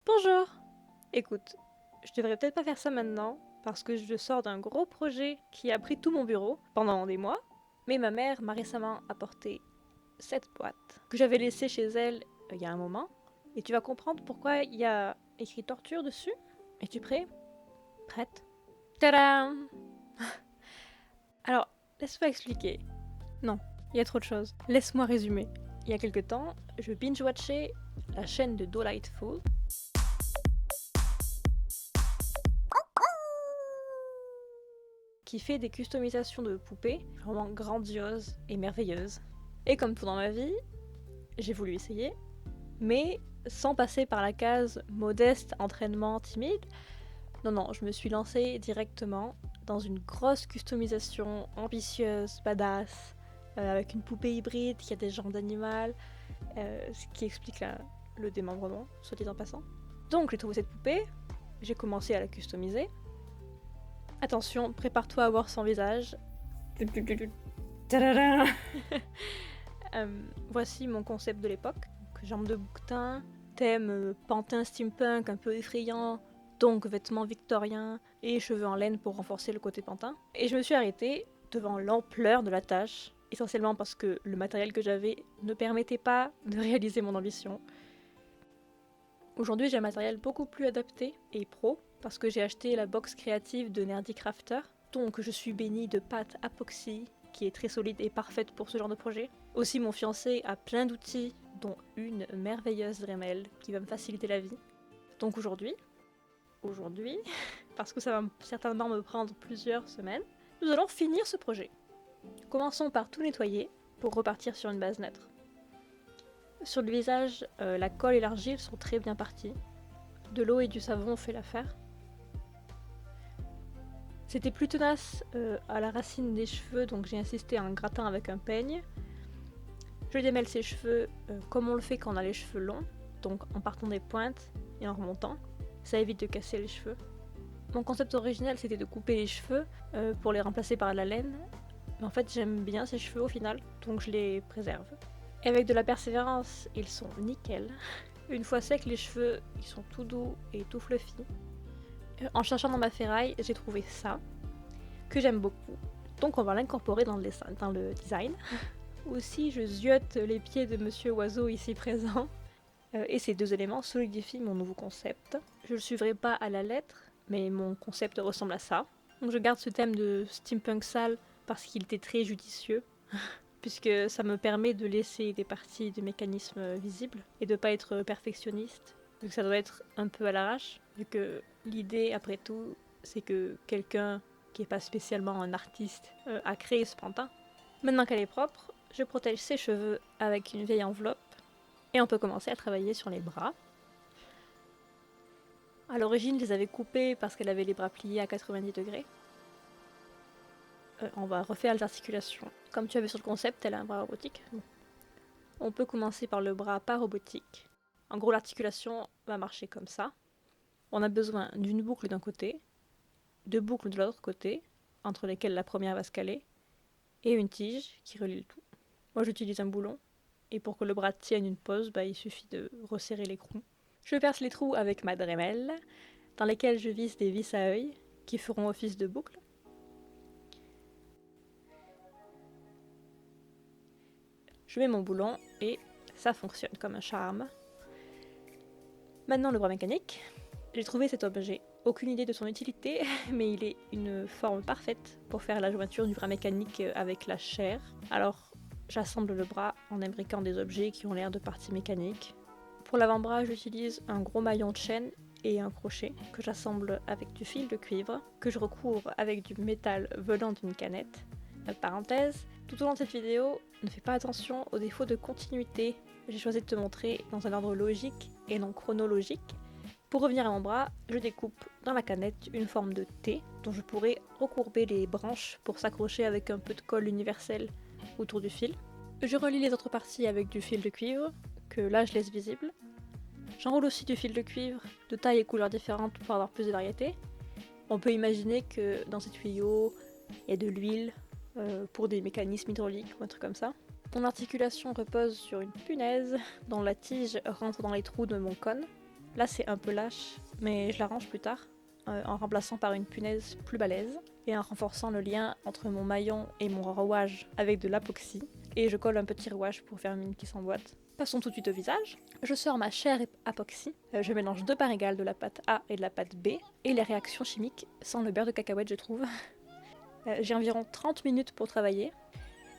Bonjour! Écoute, je devrais peut-être pas faire ça maintenant, parce que je sors d'un gros projet qui a pris tout mon bureau pendant des mois, mais ma mère m'a récemment apporté cette boîte que j'avais laissée chez elle il y a un moment, et tu vas comprendre pourquoi il y a écrit torture dessus. Es-tu prêt? Prête? Tadam! Alors, laisse-moi expliquer. Non, il y a trop de choses. Laisse-moi résumer. Il y a quelque temps, je binge-watchais la chaîne de Delightful, qui fait des customisations de poupées vraiment grandioses et merveilleuses. Et comme tout dans ma vie, j'ai voulu essayer, mais sans passer par la case modeste entraînement timide. Non, je me suis lancée directement dans une grosse customisation ambitieuse, badass, avec une poupée hybride qui a des jambes d'animal, ce qui explique le démembrement, soit dit en passant. Donc j'ai trouvé cette poupée, j'ai commencé à la customiser. Attention, prépare-toi à voir son visage. Tadadam. Voici mon concept de l'époque. Jambes de bouquetin, thème pantin steampunk un peu effrayant, donc vêtements victoriens et cheveux en laine pour renforcer le côté pantin. Et je me suis arrêtée devant l'ampleur de la tâche, essentiellement parce que le matériel que j'avais ne permettait pas de réaliser mon ambition. Aujourd'hui, j'ai un matériel beaucoup plus adapté et pro, parce que j'ai acheté la box créative de Nerdy Crafter, donc je suis bénie de pâte Apoxy, qui est très solide et parfaite pour ce genre de projet. Aussi, mon fiancé a plein d'outils, dont une merveilleuse Dremel, qui va me faciliter la vie. Donc aujourd'hui, parce que ça va certainement me prendre plusieurs semaines, nous allons finir ce projet. Commençons par tout nettoyer, pour repartir sur une base neutre. Sur le visage, la colle et l'argile sont très bien partis. De l'eau et du savon ont fait l'affaire. C'était plus tenace à la racine des cheveux, donc j'ai insisté à un gratin avec un peigne. Je démêle ses cheveux comme on le fait quand on a les cheveux longs, donc en partant des pointes et en remontant. Ça évite de casser les cheveux. Mon concept original, c'était de couper les cheveux pour les remplacer par de la laine. Mais en fait, j'aime bien ces cheveux au final, donc je les préserve. Et avec de la persévérance, ils sont nickel. Une fois secs, les cheveux, ils sont tout doux et tout fluffy. En cherchant dans ma ferraille, j'ai trouvé ça, que j'aime beaucoup. Donc on va l'incorporer dans le design. Aussi, je ziote les pieds de Monsieur Oiseau ici présent. Et ces deux éléments solidifient mon nouveau concept. Je le suivrai pas à la lettre, mais mon concept ressemble à ça. Donc je garde ce thème de steampunk sale parce qu'il était très judicieux, puisque ça me permet de laisser des parties de mécanismes visibles et de pas être perfectionniste, vu que ça doit être un peu à l'arrache, vu que l'idée, après tout, c'est que quelqu'un qui n'est pas spécialement un artiste a créé ce pantin. Maintenant qu'elle est propre, je protège ses cheveux avec une vieille enveloppe et on peut commencer à travailler sur les bras. À l'origine, je les avais coupés parce qu'elle avait les bras pliés à 90 degrés. On va refaire les articulations. Comme tu as vu sur le concept, elle a un bras robotique. Bon. On peut commencer par le bras pas robotique. En gros, l'articulation va marcher comme ça. On a besoin d'une boucle d'un côté, deux boucles de l'autre côté, entre lesquelles la première va se caler, et une tige qui relie le tout. Moi, j'utilise un boulon, et pour que le bras tienne une pose, il suffit de resserrer l'écrou. Je perce les trous avec ma Dremel, dans lesquels je visse des vis à œil qui feront office de boucle. Je mets mon boulon et ça fonctionne comme un charme. Maintenant le bras mécanique. J'ai trouvé cet objet. Aucune idée de son utilité, mais il est une forme parfaite pour faire la jointure du bras mécanique avec la chair. Alors j'assemble le bras en imbriquant des objets qui ont l'air de parties mécaniques. Pour l'avant-bras, j'utilise un gros maillon de chaîne et un crochet que j'assemble avec du fil de cuivre, que je recouvre avec du métal venant d'une canette. Parenthèse, tout au long de cette vidéo, ne fais pas attention aux défauts de continuité. J'ai choisi de te montrer dans un ordre logique et non chronologique. Pour revenir à mon bras, je découpe dans la canette une forme de T dont je pourrais recourber les branches pour s'accrocher avec un peu de colle universelle autour du fil. Je relie les autres parties avec du fil de cuivre, que là je laisse visible. J'enroule aussi du fil de cuivre de taille et couleurs différentes pour avoir plus de variété. On peut imaginer que dans ces tuyaux, il y a de l'huile pour des mécanismes hydrauliques ou un truc comme ça. Mon articulation repose sur une punaise dont la tige rentre dans les trous de mon cône. Là c'est un peu lâche, mais je l'arrange plus tard, en remplaçant par une punaise plus balèze, et en renforçant le lien entre mon maillon et mon rouage avec de l'apoxy, et je colle un petit rouage pour faire mine qui s'emboîte. Passons tout de suite au visage. Je sors ma chère apoxy, je mélange 2 parts égales de la pâte A et de la pâte B, et les réactions chimiques sans le beurre de cacahuète je trouve. J'ai environ 30 minutes pour travailler.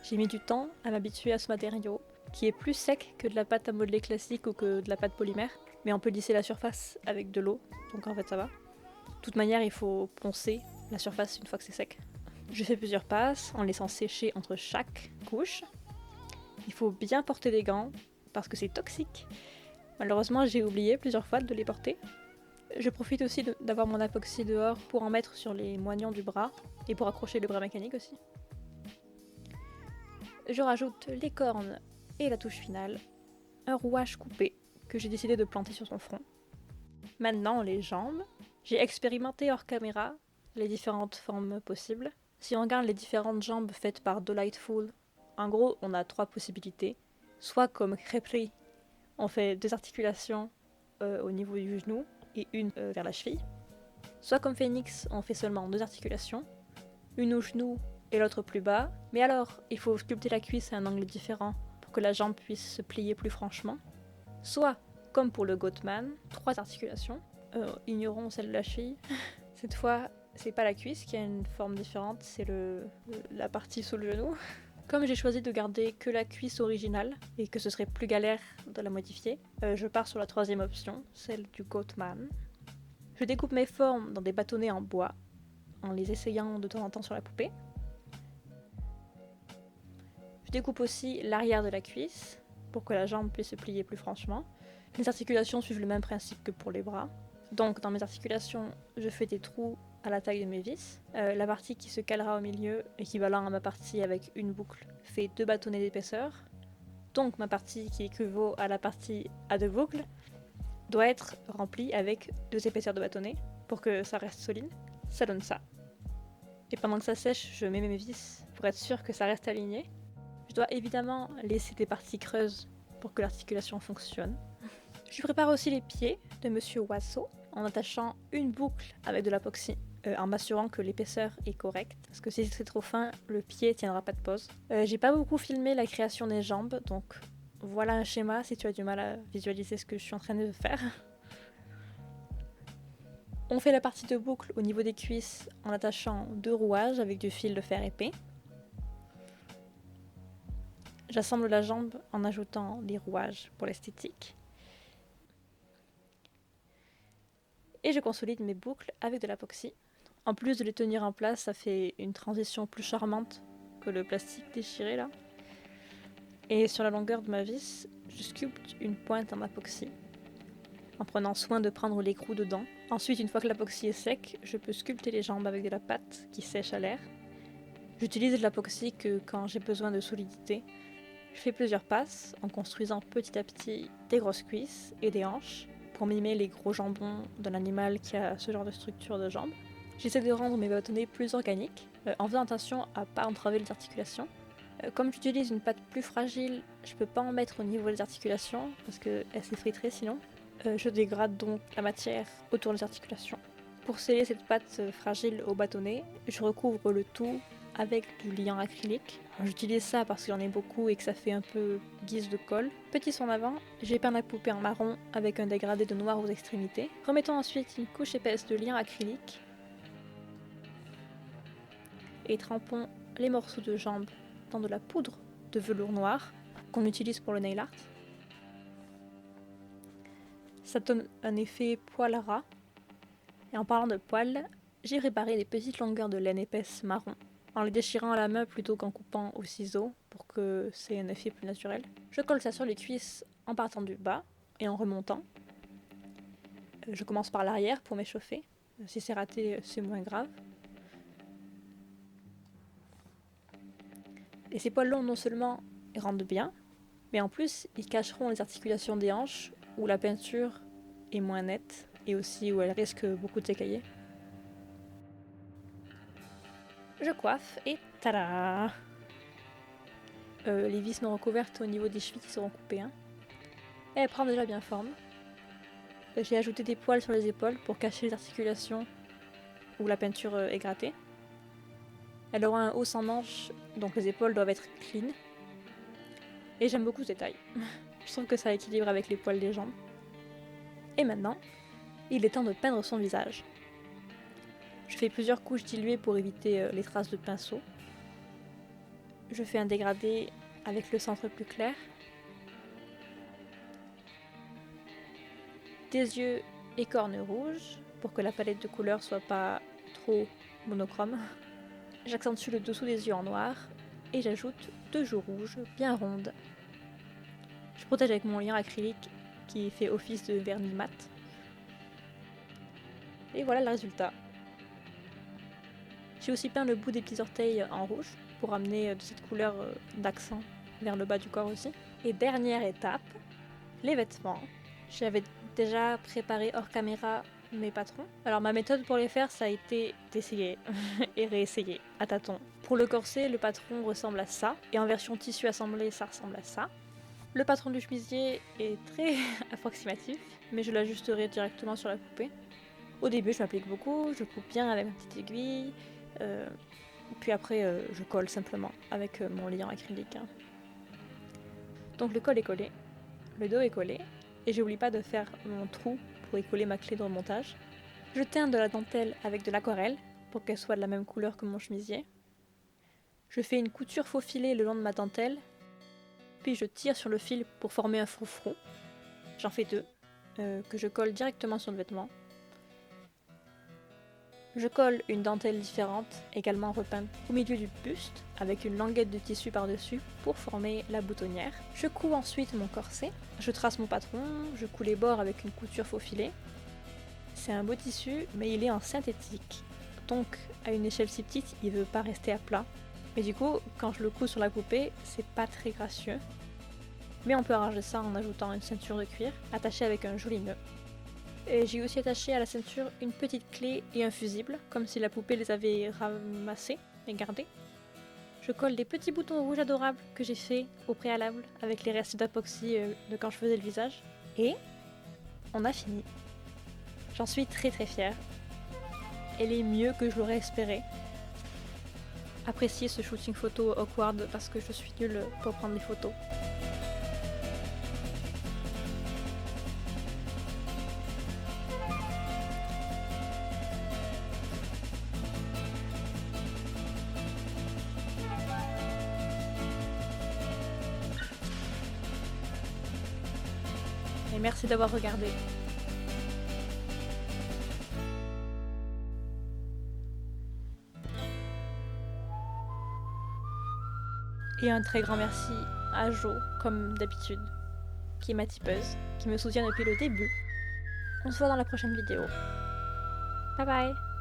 J'ai mis du temps à m'habituer à ce matériau, qui est plus sec que de la pâte à modeler classique ou que de la pâte polymère, mais on peut lisser la surface avec de l'eau, donc en fait ça va. De toute manière, il faut poncer la surface une fois que c'est sec. Je fais plusieurs passes en laissant sécher entre chaque couche. Il faut bien porter des gants parce que c'est toxique. Malheureusement, j'ai oublié plusieurs fois de les porter. Je profite aussi d'avoir mon apoxy dehors pour en mettre sur les moignons du bras et pour accrocher le bras mécanique aussi. Je rajoute les cornes et la touche finale, un rouage coupé que j'ai décidé de planter sur son front. Maintenant les jambes. J'ai expérimenté hors caméra les différentes formes possibles. Si on regarde les différentes jambes faites par Delightful, en gros on a 3 possibilités. Soit comme Crepri, on fait 2 articulations au niveau du genou et une vers la cheville. Soit comme Phoenix, on fait seulement 2 articulations, une au genou et l'autre plus bas. Mais alors, il faut sculpter la cuisse à un angle différent pour que la jambe puisse se plier plus franchement. Soit, comme pour le Goatman, 3 articulations. Ignorons celle de la cheville. Cette fois, c'est pas la cuisse qui a une forme différente, c'est la partie sous le genou. Comme j'ai choisi de garder que la cuisse originale et que ce serait plus galère de la modifier, je pars sur la 3e option, celle du Goatman. Je découpe mes formes dans des bâtonnets en bois, en les essayant de temps en temps sur la poupée. Je découpe aussi l'arrière de la cuisse pour que la jambe puisse se plier plus franchement. Les articulations suivent le même principe que pour les bras. Donc dans mes articulations, je fais des trous à la taille de mes vis. La partie qui se calera au milieu, équivalent à ma partie avec une boucle, fait 2 bâtonnets d'épaisseur. Donc ma partie qui équivaut à la partie à 2 boucles doit être remplie avec 2 épaisseurs de bâtonnets pour que ça reste solide. Ça donne ça. Et pendant que ça sèche, je mets mes vis pour être sûr que ça reste aligné. Je dois évidemment laisser des parties creuses pour que l'articulation fonctionne. Je prépare aussi les pieds de Monsieur Wasso en attachant une boucle avec de l'apoxy, en m'assurant que l'épaisseur est correcte, parce que si c'est trop fin, le pied tiendra pas de pose. J'ai pas beaucoup filmé la création des jambes, donc voilà un schéma si tu as du mal à visualiser ce que je suis en train de faire. On fait la partie de boucle au niveau des cuisses en attachant 2 rouages avec du fil de fer épais. J'assemble la jambe en ajoutant des rouages pour l'esthétique. Et je consolide mes boucles avec de l'apoxy. En plus de les tenir en place, ça fait une transition plus charmante que le plastique déchiré là. Et sur la longueur de ma vis, je sculpte une pointe en apoxy, en prenant soin de prendre l'écrou dedans. Ensuite, une fois que l'apoxy est sec, je peux sculpter les jambes avec de la pâte qui sèche à l'air. J'utilise de l'apoxy que quand j'ai besoin de solidité. Je fais plusieurs passes en construisant petit à petit des grosses cuisses et des hanches pour mimer les gros jambons d'un animal qui a ce genre de structure de jambes. J'essaie de rendre mes bâtonnets plus organiques, en faisant attention à ne pas entraver les articulations. Comme j'utilise une pâte plus fragile, je peux pas en mettre au niveau des articulations parce qu'elle s'effriterait sinon. Je dégrade donc la matière autour des articulations. Pour sceller cette pâte fragile au bâtonnet, je recouvre le tout avec du liant acrylique. J'utilise ça parce qu'il y en a beaucoup et que ça fait un peu guise de colle. Petit son avant, j'ai peint la poupée en marron avec un dégradé de noir aux extrémités. Remettons ensuite une couche épaisse de liant acrylique et trempons les morceaux de jambes dans de la poudre de velours noir qu'on utilise pour le nail art. Ça donne un effet poil ras. Et en parlant de poils, j'ai préparé des petites longueurs de laine épaisse marron en les déchirant à la main plutôt qu'en coupant au ciseau pour que c'est un effet plus naturel. Je colle ça sur les cuisses en partant du bas et en remontant. Je commence par l'arrière pour m'échauffer. Si c'est raté, c'est moins grave. Et ces poils longs non seulement rendent bien, mais en plus ils cacheront les articulations des hanches où la peinture est moins nette et aussi où elle risque beaucoup de s'écailler. Je coiffe et tada! Les vis non recouvertes au niveau des chevilles qui seront coupées. Et elle prend déjà bien forme. J'ai ajouté des poils sur les épaules pour cacher les articulations où la peinture est grattée. Elle aura un haut sans manches, donc les épaules doivent être clean. Et j'aime beaucoup ce détail. Je trouve que ça équilibre avec les poils des jambes. Et maintenant, il est temps de peindre son visage. Je fais plusieurs couches diluées pour éviter les traces de pinceau. Je fais un dégradé avec le centre plus clair. Des yeux et cornes rouges pour que la palette de couleurs soit pas trop monochrome. J'accentue le dessous des yeux en noir et j'ajoute 2 joues rouges bien rondes. Je protège avec mon liant acrylique qui fait office de vernis mat. Et voilà le résultat. J'ai aussi peint le bout des petits orteils en rouge pour amener de cette couleur d'accent vers le bas du corps aussi. Et dernière étape, les vêtements. J'avais déjà préparé hors caméra mes patrons. Alors ma méthode pour les faire, ça a été d'essayer et réessayer à tâtons. Pour le corset, le patron ressemble à ça, et en version tissu assemblé, ça ressemble à ça. Le patron du chemisier est très approximatif, mais je l'ajusterai directement sur la poupée. Au début, je m'applique beaucoup, je coupe bien avec ma petite aiguille, puis après, je colle simplement avec mon liant acrylique. Donc le col est collé, le dos est collé, et j'oublie pas de faire mon trou pour y coller ma clé de remontage. Je teins de la dentelle avec de l'aquarelle pour qu'elle soit de la même couleur que mon chemisier. Je fais une couture faux filet le long de ma dentelle, puis je tire sur le fil pour former un froufrou. J'en fais 2, que je colle directement sur le vêtement. Je colle une dentelle différente, également repeinte au milieu du buste, avec une languette de tissu par-dessus pour former la boutonnière. Je couds ensuite mon corset, je trace mon patron, je couds les bords avec une couture faux filet. C'est un beau tissu, mais il est en synthétique. Donc, à une échelle si petite, il ne veut pas rester à plat. Mais du coup, quand je le couds sur la poupée, c'est pas très gracieux. Mais on peut arranger ça en ajoutant une ceinture de cuir, attachée avec un joli nœud. Et j'ai aussi attaché à la ceinture une petite clé et un fusible, comme si la poupée les avait ramassés et gardés. Je colle des petits boutons rouges adorables que j'ai fait au préalable avec les restes d'apoxy de quand je faisais le visage. Et on a fini. J'en suis très très fière. Elle est mieux que je l'aurais espéré. Appréciez ce shooting photo awkward parce que je suis nulle pour prendre des photos. Et merci d'avoir regardé. Et un très grand merci à Jo, comme d'habitude, qui est ma tipeuse, qui me soutient depuis le début. On se voit dans la prochaine vidéo. Bye bye!